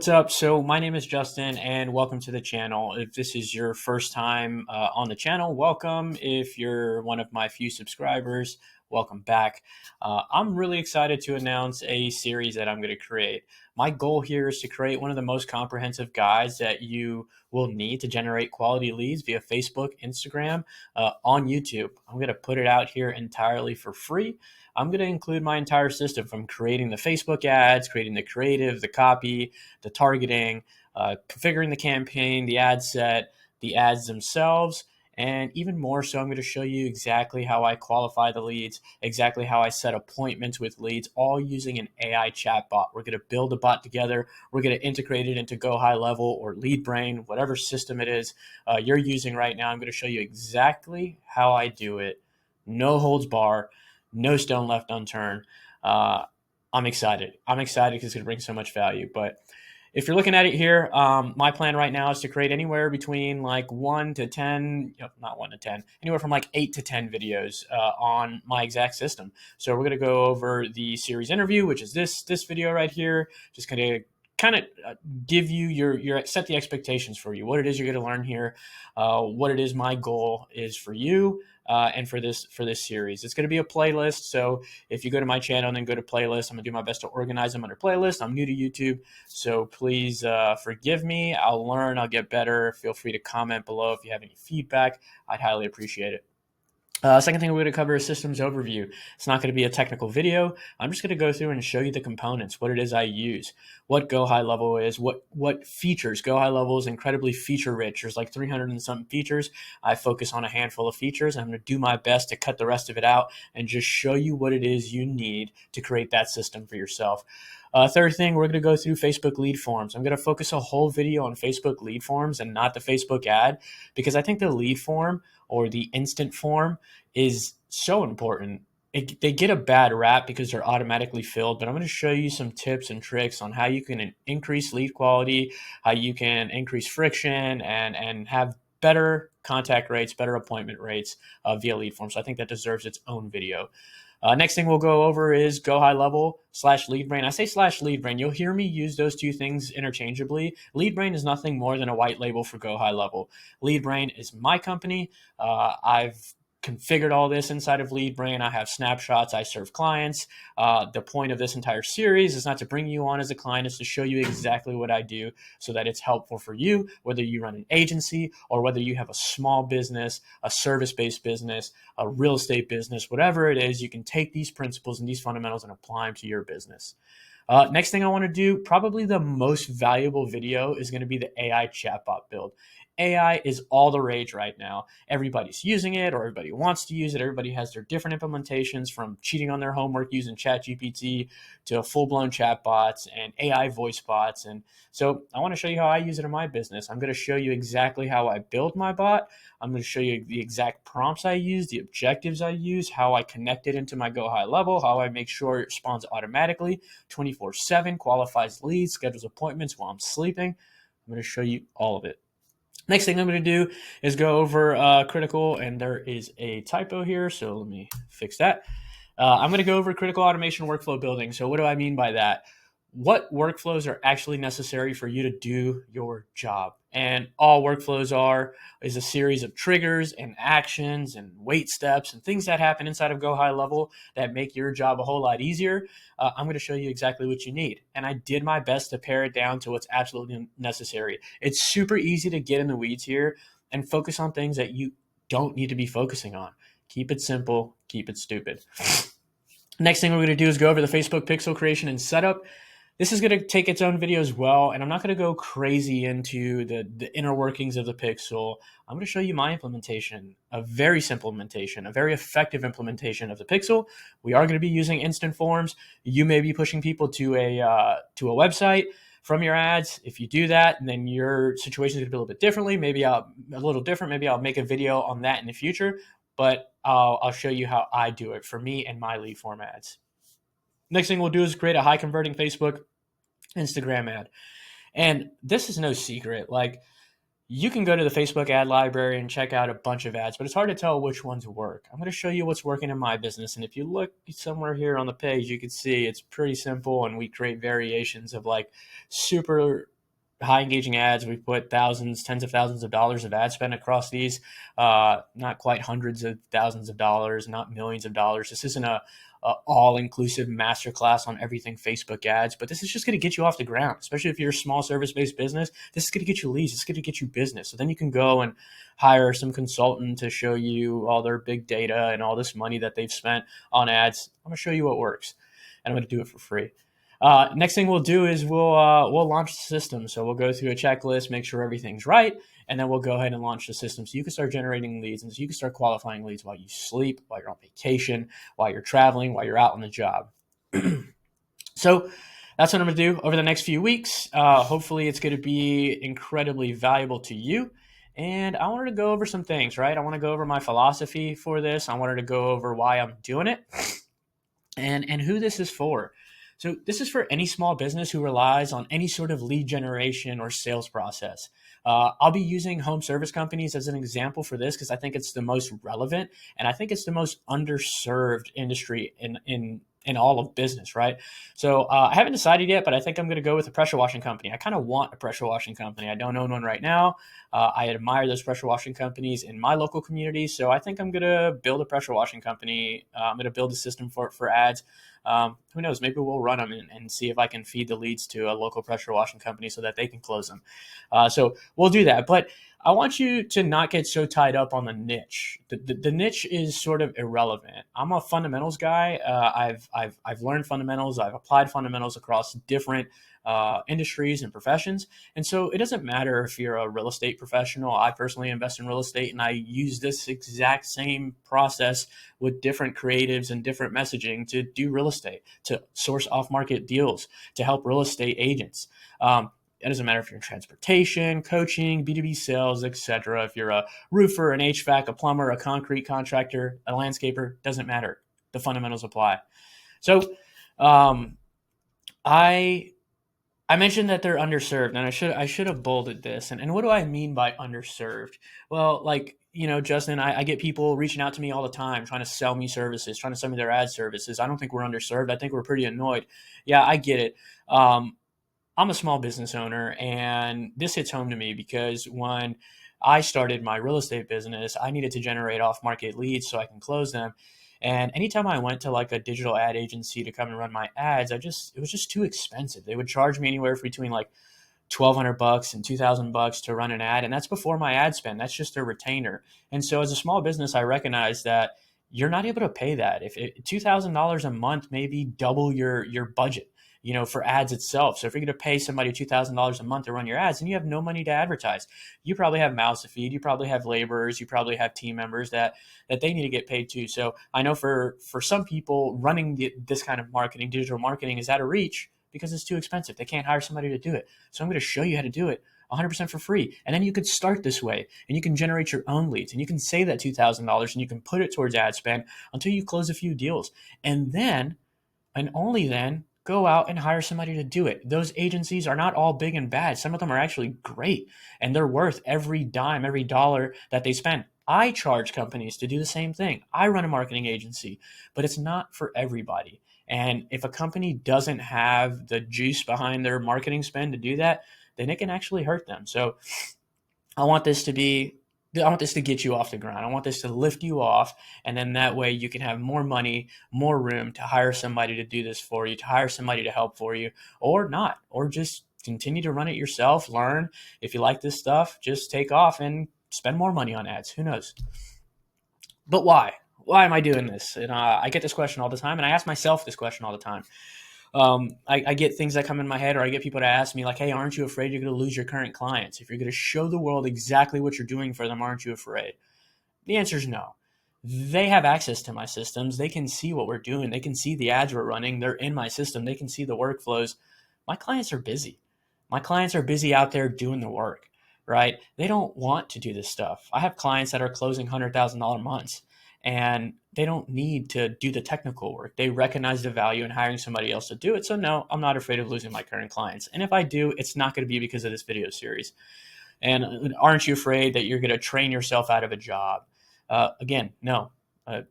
What's up? So my name is Justin and welcome to the channel. If this is your first time on the channel, welcome. If you're one of my few subscribers, welcome back. I'm really excited to announce a series that I'm going to create. My goal here is to create one of the most comprehensive guides that you will need to generate quality leads via Facebook, Instagram, on YouTube. I'm going to put it out here entirely for free. I'm going to include my entire system from creating the Facebook ads, creating the creative, the copy, the targeting, configuring the campaign, the ad set, the ads themselves, and even more so, I'm going to show you exactly how I qualify the leads, exactly how I set appointments with leads, all using an AI chatbot. We're going to build a bot together. We're going to integrate it into Go High Level or LeadBrain, whatever system it is you're using right now. I'm going to show you exactly how I do it. No holds bar, no stone left unturned. I'm excited. I'm excited because it's going to bring so much value. But if you're looking at it here, my plan right now is to create anywhere between like 1 to 10, not 1 to 10, anywhere from like 8 to 10 videos on my exact system. So we're going to go over the series interview, which is this video right here. Just going to kind of give you your set the expectations for you, what it is you're going to learn here, what it is my goal is for you. And for this series, it's going to be a playlist. So if you go to my channel and then go to playlist, I'm going to do my best to organize them under playlist. I'm new to YouTube, so please forgive me. I'll learn. I'll get better. Feel free to comment below if you have any feedback. I'd highly appreciate it. Second thing we're going to cover is systems overview. It's not going to be a technical video. I'm just going to go through and show you the components, what it is I use, what Go High Level is, what features. Go High Level is incredibly feature rich. There's like 300 and something features. I focus on a handful of features. I'm going to do my best to cut the rest of it out and just show you what it is you need to create that system for yourself. Third thing, we're going to go through Facebook lead forms. I'm going to focus a whole video on Facebook lead forms and not the Facebook ad, because I think the lead form or the instant form is so important. They get a bad rap because they're automatically filled, but I'm going to show you some tips and tricks on how you can increase lead quality, how you can increase friction, and have better contact rates, better appointment rates via lead form. So I think that deserves its own video. Next thing we'll go over is Go High Level / LeadBrain. I say / LeadBrain. You'll hear me use those two things interchangeably. LeadBrain is nothing more than a white label for Go High Level. LeadBrain is my company. I've configured all this inside of LeadBrain. I have snapshots. I serve clients. The point of this entire series is not to bring you on as a client, it's to show you exactly what I do so that it's helpful for you, whether you run an agency or whether you have a small business, a service-based business, a real estate business, whatever it is, you can take these principles and these fundamentals and apply them to your business. Next thing I want to do, probably the most valuable video, is going to be the AI chatbot build. AI is all the rage right now. Everybody's using it, or everybody wants to use it. Everybody has their different implementations, from cheating on their homework using ChatGPT to full-blown chatbots and AI voice bots. And so I want to show you how I use it in my business. I'm going to show you exactly how I build my bot. I'm going to show you the exact prompts I use, the objectives I use, how I connect it into my Go High Level, how I make sure it responds automatically, 24/7, qualifies leads, schedules appointments while I'm sleeping. I'm going to show you all of it. Next thing I'm going to do is go over critical, and there is a typo here, so let me fix that. I'm going to go over critical automation workflow building. So what do I mean by that? What workflows are actually necessary for you to do your job? And all workflows is a series of triggers and actions and wait steps and things that happen inside of Go High Level that make your job a whole lot easier. I'm going to show you exactly what you need. And I did my best to pare it down to what's absolutely necessary. It's super easy to get in the weeds here and focus on things that you don't need to be focusing on. Keep it simple, keep it stupid. Next thing we're going to do is go over the Facebook pixel creation and setup. This is going to take its own video as well, and I'm not going to go crazy into the inner workings of the pixel. I'm going to show you my implementation, a very simple implementation, a very effective implementation of the pixel. We are going to be using instant forms. You may be pushing people to a website from your ads. If you do that, then your situation is going to be a little bit differently. Maybe I'll make a video on that in the future, but I'll show you how I do it for me and my lead form ads. Next thing we'll do is create a high converting Facebook Instagram ad. And this is no secret. Like, You can go to the Facebook ad library and check out a bunch of ads, but it's hard to tell which ones work. I'm going to show you what's working in my business. And if you look somewhere here on the page, you can see it's pretty simple, and we create variations of like super high engaging ads. We put thousands, tens of thousands of dollars of ad spend across these, not quite hundreds of thousands of dollars, not millions of dollars. This isn't a all-inclusive masterclass on everything Facebook ads, but this is just going to get you off the ground, especially if you're a small service-based business. This is going to get you leads. It's going to get you business. So then you can go and hire some consultant to show you all their big data and all this money that they've spent on ads. I'm going to show you what works, and I'm going to do it for free. Next thing we'll do is we'll launch the system. So we'll go through a checklist, make sure everything's right, and then we'll go ahead and launch the system so you can start generating leads, and so you can start qualifying leads while you sleep, while you're on vacation, while you're traveling, while you're out on the job. So that's what I'm going to do over the next few weeks. Hopefully it's going to be incredibly valuable to you. And I wanted to go over some things, right? I want to go over my philosophy for this. I wanted to go over why I'm doing it and who this is for. So this is for any small business who relies on any sort of lead generation or sales process. I'll be using home service companies as an example for this because I think it's the most relevant, and I think it's the most underserved industry in all of business, right? So I haven't decided yet, but I think I'm going to go with a pressure washing company. I kind of want a pressure washing company. I don't own one right now. I admire those pressure washing companies in my local community, so I think I'm going to build a pressure washing company. I'm going to build a system for ads. Who knows? Maybe we'll run them and see if I can feed the leads to a local pressure washing company so that they can close them. So we'll do that. But I want you to not get so tied up on the niche. The niche is sort of irrelevant. I'm a fundamentals guy. I've learned fundamentals. I've applied fundamentals across different industries and professions. And so it doesn't matter if you're a real estate professional. I personally invest in real estate, and I use this exact same process with different creatives and different messaging to do real estate, to source off-market deals, to help real estate agents. It doesn't matter if you're in transportation, coaching, B2B sales, etc. If you're a roofer, an HVAC, a plumber, a concrete contractor, a landscaper, doesn't matter. The fundamentals apply. So I mentioned that they're underserved, and I should have bolded this. And what do I mean by underserved? Well, like, Justin, I get people reaching out to me all the time trying to sell me services, trying to sell me their ad services. I don't think we're underserved. I think we're pretty annoyed. Yeah, I get it. I'm a small business owner, and this hits home to me because when I started my real estate business, I needed to generate off-market leads so I can close them. And anytime I went to like a digital ad agency to come and run my ads, it was just too expensive. They would charge me anywhere between like $1,200 and $2,000 to run an ad, and that's before my ad spend. That's just a retainer. And so, as a small business, I recognize that you're not able to pay that. If $2,000 a month, maybe double your budget, for ads itself. So if you're going to pay somebody $2,000 a month to run your ads and you have no money to advertise, you probably have mouths to feed. You probably have laborers. You probably have team members that they need to get paid too. So I know for some people, running this kind of marketing, digital marketing, is out of reach because it's too expensive. They can't hire somebody to do it. So I'm going to show you how to do it 100% for free. And then you could start this way and you can generate your own leads and you can save that $2,000 and you can put it towards ad spend until you close a few deals. And then, and only then, go out and hire somebody to do it. Those agencies are not all big and bad. Some of them are actually great, and they're worth every dime, every dollar that they spend. I charge companies to do the same thing. I run a marketing agency, but it's not for everybody. And if a company doesn't have the juice behind their marketing spend to do that, then it can actually hurt them. So I want this to get you off the ground. I want this to lift you off. And then that way you can have more money, more room to hire somebody to do this for you, to hire somebody to help for you, or not, or just continue to run it yourself, learn. If you like this stuff, just take off and spend more money on ads. Who knows? But why? Why am I doing this? And I get this question all the time, and I ask myself this question all the time. I get things that come in my head, or I get people to ask me like, hey, aren't you afraid you're going to lose your current clients? If you're going to show the world exactly what you're doing for them, aren't you afraid? The answer is no. They have access to my systems. They can see what we're doing. They can see the ads we're running. They're in my system. They can see the workflows. My clients are busy. My clients are busy out there doing the work, right? They don't want to do this stuff. I have clients that are closing $100,000 months, and they don't need to do the technical work. They recognize the value in hiring somebody else to do it. So no, I'm not afraid of losing my current clients. And if I do, it's not going to be because of this video series. And aren't you afraid that you're going to train yourself out of a job? Again, no.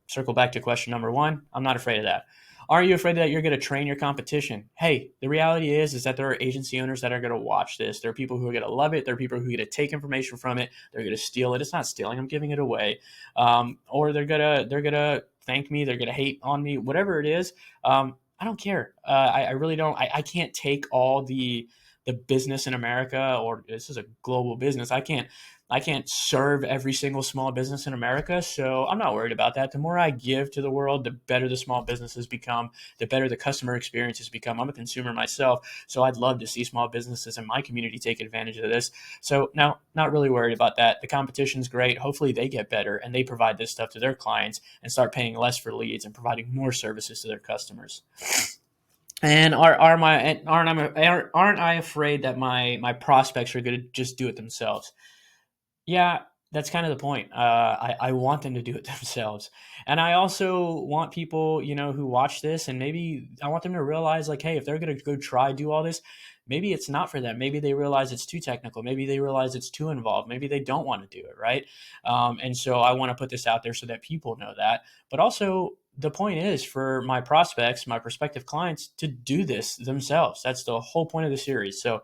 Circle back to question number one. I'm not afraid of that. Are you afraid that you're going to train your competition? Hey, the reality is that there are agency owners that are going to watch this. There are people who are going to love it. There are people who are going to take information from it. They're going to steal it. It's not stealing. I'm giving it away. Or they're gonna thank me. They're gonna hate on me. Whatever it is, I don't care. I really don't. I can't take all the business in America, or this is a global business. I can't serve every single small business in America, so I'm not worried about that. The more I give to the world, the better the small businesses become, the better the customer experiences become. I'm a consumer myself, so I'd love to see small businesses in my community take advantage of this. So now, not really worried about that. The competition's great. Hopefully they get better and they provide this stuff to their clients and start paying less for leads and providing more services to their customers. And aren't I afraid that my prospects are going to just do it themselves? Yeah, that's kind of the point. I want them to do it themselves. And I also want people, who watch this, and maybe I want them to realize, like, hey, if they're going to go try do all this, maybe it's not for them. Maybe they realize it's too technical. Maybe they realize it's too involved. Maybe they don't want to do it, right? And so I want to put this out there so that people know that. But also, the point is for my prospects, my prospective clients, to do this themselves. That's the whole point of the series. So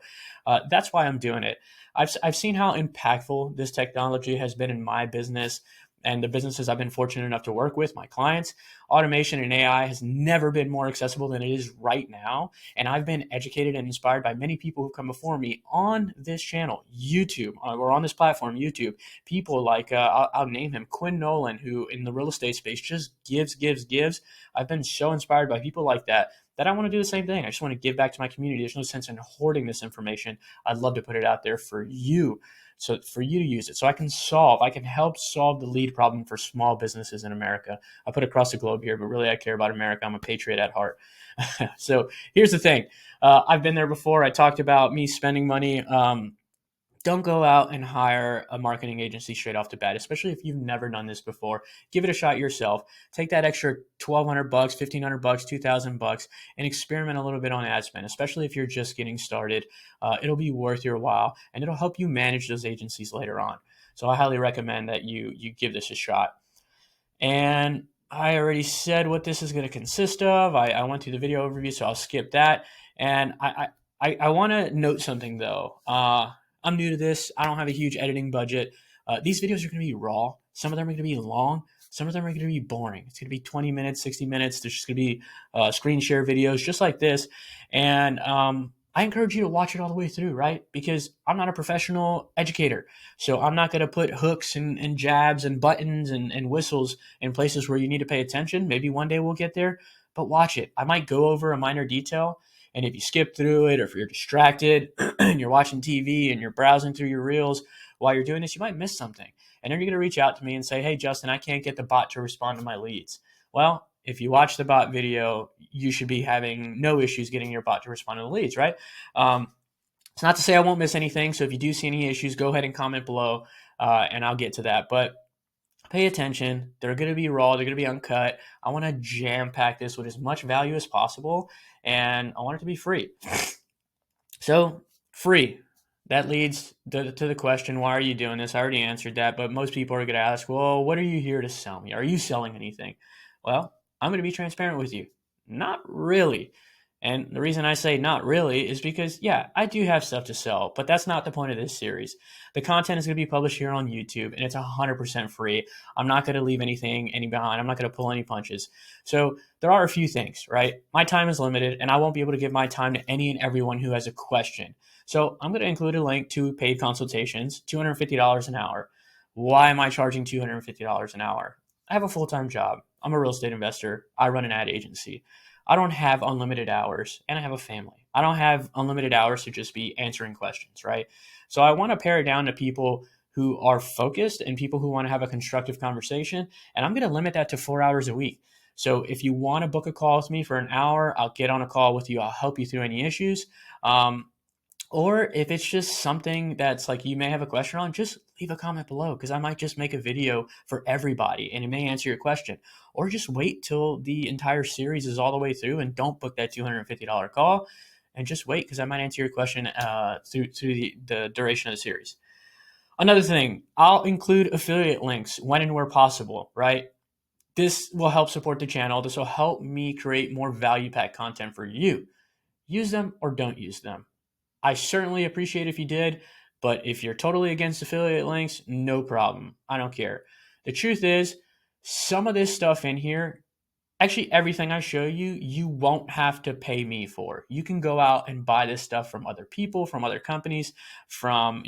that's why I'm doing it. I've seen how impactful this technology has been in my business and the businesses I've been fortunate enough to work with, my clients. Automation and AI has never been more accessible than it is right now. And I've been educated and inspired by many people who come before me on this channel, YouTube, or on this platform, YouTube. People like, I'll name him, Quinn Nolan, who in the real estate space just gives. I've been so inspired by people like that I want to do the same thing. I just want to give back to my community. There's no sense in hoarding this information. I'd love to put it out there for you. So for you to use it, so I can help solve the lead problem for small businesses in America. I put across the globe here, but really I care about America. I'm a patriot at heart. So here's the thing. I've been there before. I talked about me spending money. Don't go out and hire a marketing agency straight off the bat, especially if you've never done this before. Give it a shot yourself. Take that extra $1,200, $1,500, $2,000, and experiment a little bit on ad spend, especially if you're just getting started. It'll be worth your while, and it'll help you manage those agencies later on. So I highly recommend that you give this a shot. And I already said what this is going to consist of. I went through the video overview, so I'll skip that. And I want to note something, though. I'm new to this. I don't have a huge editing budget. These videos are going to be raw. Some of them are going to be long. Some of them are going to be boring. It's going to be 20 minutes, 60 minutes. There's just going to be screen share videos just like this. And I encourage you to watch it all the way through, right? Because I'm not a professional educator. So I'm not going to put hooks and jabs and buttons and whistles in places where you need to pay attention. Maybe one day we'll get there, but watch it. I might go over a minor detail. And if you skip through it, or if you're distracted and you're watching TV and you're browsing through your reels while you're doing this, you might miss something. And then you're going to reach out to me and say, hey, Justin, I can't get the bot to respond to my leads. Well, if you watch the bot video, you should be having no issues getting your bot to respond to the leads, right? It's not to say I won't miss anything. So if you do see any issues, go ahead and comment below and I'll get to that. But pay attention. They're going to be raw. They're going to be uncut. I want to jam pack this with as much value as possible, and I want it to be free. So free. That leads to the question, why are you doing this? I already answered that, but most people are going to ask, well, what are you here to sell me? Are you selling anything? Well, I'm going to be transparent with you. Not really. And the reason I say not really is because, yeah, I do have stuff to sell, but that's not the point of this series. The content is going to be published here on YouTube, and it's 100% free. I'm not going to leave any behind. I'm not going to pull any punches. So there are a few things, right? My time is limited, and I won't be able to give my time to any and everyone who has a question. So I'm going to include a link to paid consultations, $250 an hour. Why am I charging $250 an hour? I have a full-time job. I'm a real estate investor. I run an ad agency. I don't have unlimited hours, and I have a family. I don't have unlimited hours to just be answering questions, right? So I want to pare it down to people who are focused and people who want to have a constructive conversation, and I'm going to limit that to 4 hours a week. So if you want to book a call with me for an hour, I'll get on a call with you. I'll help you through any issues. Or if it's just something that's like you may have a question on, just leave a comment below because I might just make a video for everybody and it may answer your question. Or just wait till the entire series is all the way through and don't book that $250 call and just wait because I might answer your question through the duration of the series. Another thing, I'll include affiliate links when and where possible, right? This will help support the channel. This will help me create more value packed content for you. Use them or don't use them. I certainly appreciate if you did, but if you're totally against affiliate links, no problem. I don't care. The truth is, some of this stuff in here, actually everything I show you, you won't have to pay me for. You can go out and buy this stuff from other people, from other companies, from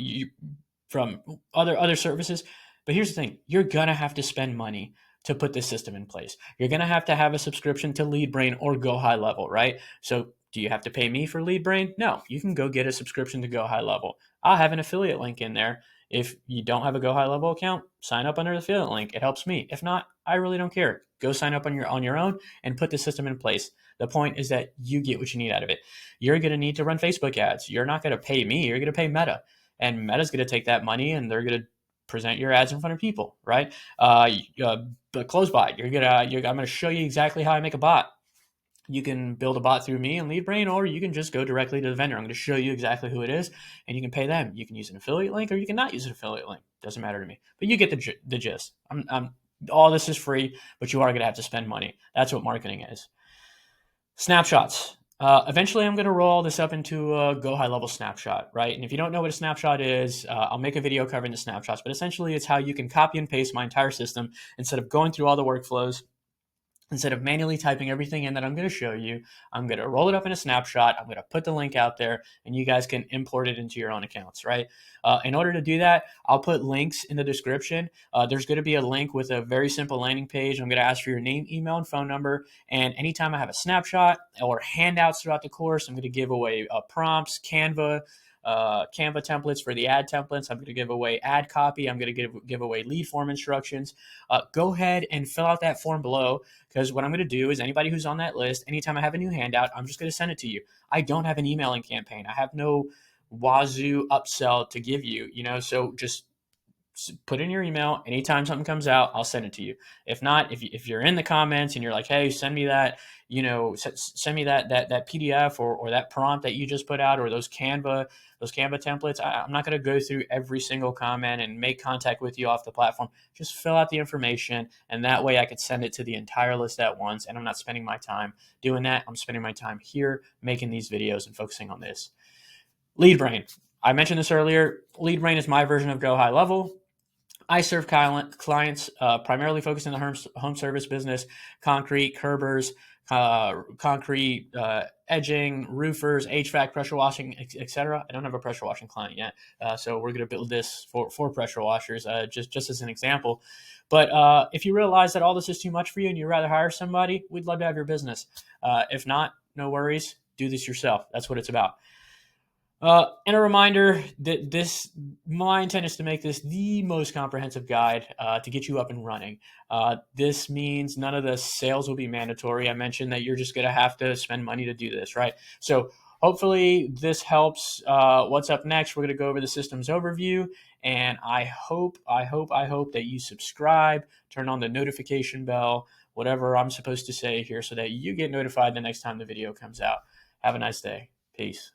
other services. But here's the thing, you're gonna have to spend money to put this system in place. You're gonna have to have a subscription to LeadBrain or Go High Level, right? So do you have to pay me for LeadBrain? No, you can go get a subscription to Go High Level. I'll have an affiliate link in there. If you don't have a Go High Level account, sign up under the affiliate link. It helps me. If not, I really don't care. Go sign up on your own and put the system in place. The point is that you get what you need out of it. You're going to need to run Facebook ads. You're not going to pay me. You're going to pay Meta, and Meta's going to take that money and they're going to present your ads in front of people, right? The close bot. I'm going to show you exactly how I make a bot. You can build a bot through me and LeadBrain, or you can just go directly to the vendor. I'm going to show you exactly who it is, and you can pay them. You can use an affiliate link, or you can not use an affiliate link. Doesn't matter to me. But you get the gist. All this is free, but you are going to have to spend money. That's what marketing is. Snapshots. Eventually, I'm going to roll this up into a Go High Level snapshot, right? And if you don't know what a snapshot is, I'll make a video covering the snapshots. But essentially, it's how you can copy and paste my entire system instead of going through all the workflows. Instead of manually typing everything in that I'm going to show you, I'm going to roll it up in a snapshot. I'm going to put the link out there, and you guys can import it into your own accounts, right? In order to do that, I'll put links in the description. There's going to be a link with a very simple landing page. I'm going to ask for your name, email, and phone number. And anytime I have a snapshot or handouts throughout the course, I'm going to give away prompts, Canva templates for the ad templates. I'm going to give away ad copy. I'm going to give away lead form instructions. Go ahead and fill out that form below, because what I'm going to do is anybody who's on that list, anytime I have a new handout, I'm just going to send it to you. I don't have an emailing campaign. I have no wazoo upsell to give you, so just put in your email. Anytime something comes out, I'll send it to you. If not, if you're in the comments and you're like, hey, send me that, send me that PDF or that prompt that you just put out, or those Canva templates. I'm not going to go through every single comment and make contact with you off the platform. Just fill out the information, and that way I could send it to the entire list at once, and I'm not spending my time doing that. I'm spending my time here making these videos and focusing on this. LeadBrain. I mentioned this earlier. LeadBrain is my version of Go High Level. I serve clients primarily focused in the home service business, concrete, curbers, concrete edging, roofers, HVAC, pressure washing, etc. I don't have a pressure washing client yet, so we're going to build this for pressure washers, just as an example. But if you realize that all this is too much for you and you'd rather hire somebody, we'd love to have your business. If not, no worries. Do this yourself. That's what it's about. And a reminder that my intent is to make this the most comprehensive guide to get you up and running. This means none of the sales will be mandatory. I mentioned that you're just going to have to spend money to do this, right? So hopefully this helps. What's up next? We're going to go over the systems overview, and I hope that you subscribe, turn on the notification bell, whatever I'm supposed to say here, so that you get notified the next time the video comes out. Have a nice day. Peace.